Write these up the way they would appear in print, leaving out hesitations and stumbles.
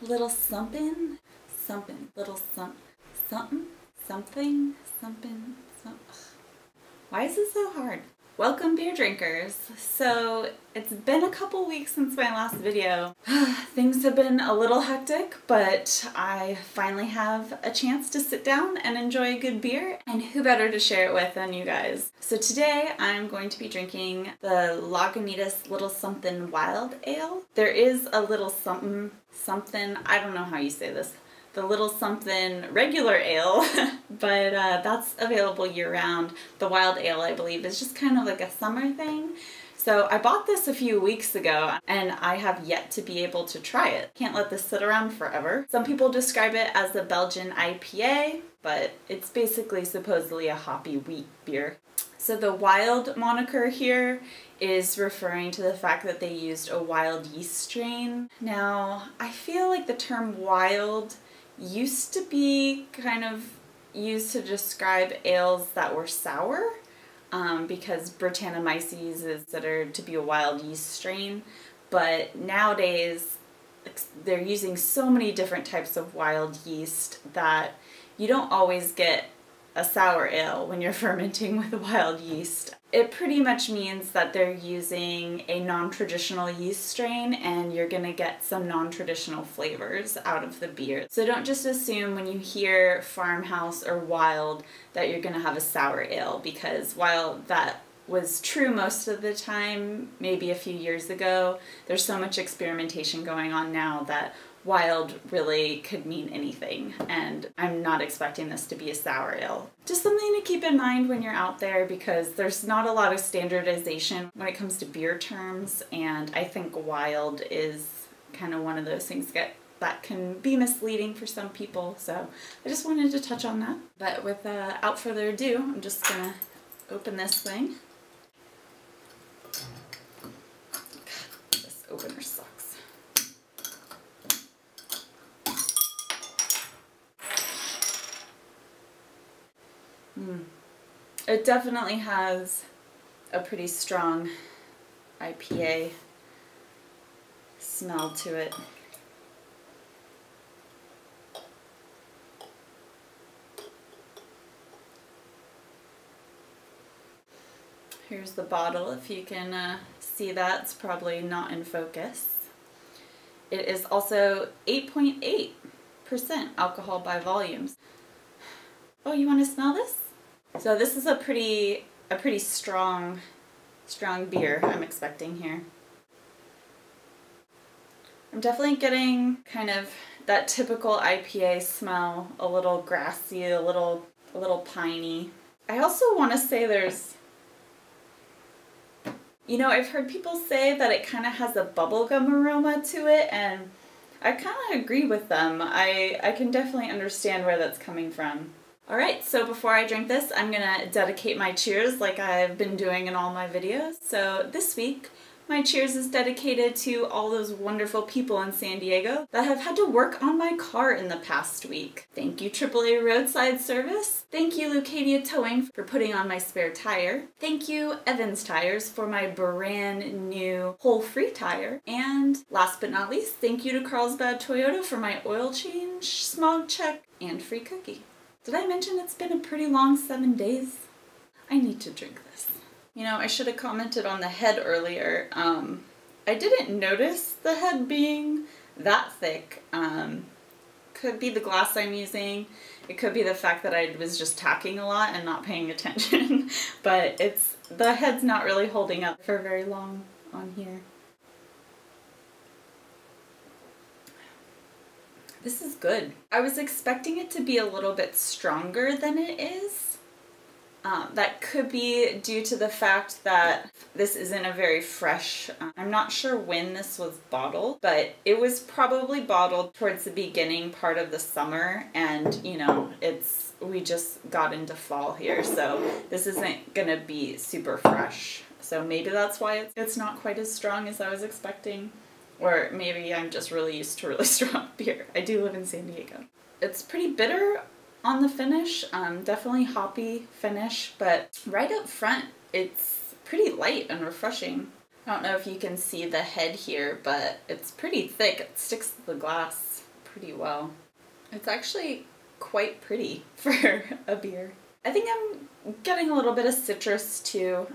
little Sumpin, something. Why is it so hard? Welcome, beer drinkers. So it's been a couple weeks since my last video. Things have been a little hectic, but I finally have a chance to sit down and enjoy a good beer, and who better to share it with than you guys. So today I'm going to be drinking the Lagunitas Little Something Wild Ale. There is a little something, I don't know how you say this, the Little Something regular ale, but that's available year-round. The wild ale, I believe, is just kind of like a summer thing. So I bought this a few weeks ago, and I have yet to be able to try it. Can't let this sit around forever. Some people describe it as a Belgian IPA, but it's basically supposedly a hoppy wheat beer. So the wild moniker here is referring to the fact that they used a wild yeast strain. Now, I feel like the term wild used to be kind of used to describe ales that were sour, because Brettanomyces is considered to be a wild yeast strain, but nowadays they're using so many different types of wild yeast that you don't always get a sour ale when you're fermenting with wild yeast. It pretty much means that they're using a non-traditional yeast strain, and you're gonna get some non-traditional flavors out of the beer. So don't just assume when you hear farmhouse or wild that you're gonna have a sour ale, because while that was true most of the time, maybe a few years ago, there's so much experimentation going on now that wild really could mean anything, and I'm not expecting this to be a sour ale. Just something to keep in mind when you're out there, because there's not a lot of standardization when it comes to beer terms, and I think wild is kind of one of those things that can be misleading for some people, so I just wanted to touch on that. But without further ado, I'm just gonna open this thing. God, this opener sucks. It definitely has a pretty strong IPA smell to it. Here's the bottle, if you can see that. It's probably not in focus. It is also 8.8% alcohol by volumes. Oh, you want to smell this? So this is a pretty strong beer I'm expecting here. I'm definitely getting kind of that typical IPA smell, a little grassy, a little piney. I also want to say there's, you know, I've heard people say that it kind of has a bubblegum aroma to it, and I kind of agree with them. I can definitely understand where that's coming from. Alright, so before I drink this, I'm gonna dedicate my cheers like I've been doing in all my videos. So this week, my cheers is dedicated to all those wonderful people in San Diego that have had to work on my car in the past week. Thank you, AAA Roadside Service. Thank you, Leucadia Towing, for putting on my spare tire. Thank you, Evans Tires, for my brand new hole-free tire. And last but not least, thank you to Carlsbad Toyota for my oil change, smog check, and free cookie. Did I mention it's been a pretty long 7 days? I need to drink this. You know, I should have commented on the head earlier. I didn't notice the head being that thick. Could be the glass I'm using. It could be the fact that I was just tacking a lot and not paying attention. But the head's not really holding up for very long on here. This is good. I was expecting it to be a little bit stronger than it is. That could be due to the fact that this isn't a very fresh, I'm not sure when this was bottled, but it was probably bottled towards the beginning part of the summer, and you know, we just got into fall here, so this isn't gonna be super fresh. So maybe that's why it's not quite as strong as I was expecting. Or maybe I'm just really used to really strong beer. I do live in San Diego. It's pretty bitter on the finish, definitely hoppy finish, but right up front it's pretty light and refreshing. I don't know if you can see the head here, but it's pretty thick. It sticks to the glass. pretty well. It's actually quite pretty for a beer. I think I'm getting a little bit of citrus too.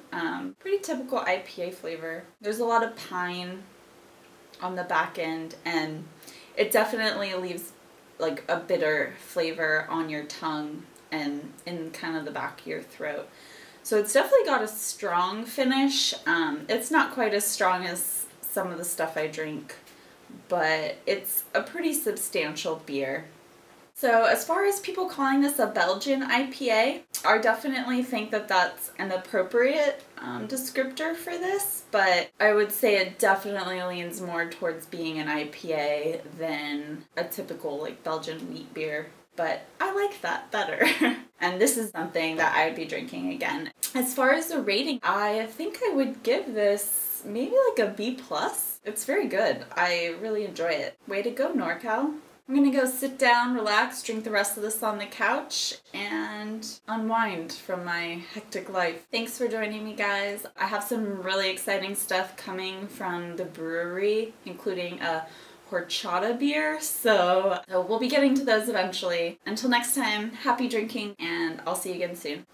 Pretty typical IPA flavor. There's a lot of pine on the back end, and it definitely leaves like a bitter flavor on your tongue and in kind of the back of your throat. So it's definitely got a strong finish. It's not quite as strong as some of the stuff I drink, but it's a pretty substantial beer. So as far as people calling this a Belgian IPA, I definitely think that that's an appropriate descriptor for this, but I would say it definitely leans more towards being an IPA than a typical like Belgian wheat beer. But I like that better. And this is something that I would be drinking again. As far as the rating, I think I would give this maybe like a B+. It's very good. I really enjoy it. Way to go, NorCal. I'm gonna go sit down, relax, drink the rest of this on the couch, and unwind from my hectic life. Thanks for joining me, guys. I have some really exciting stuff coming from the brewery, including a horchata beer, so we'll be getting to those eventually. Until next time, happy drinking, and I'll see you again soon.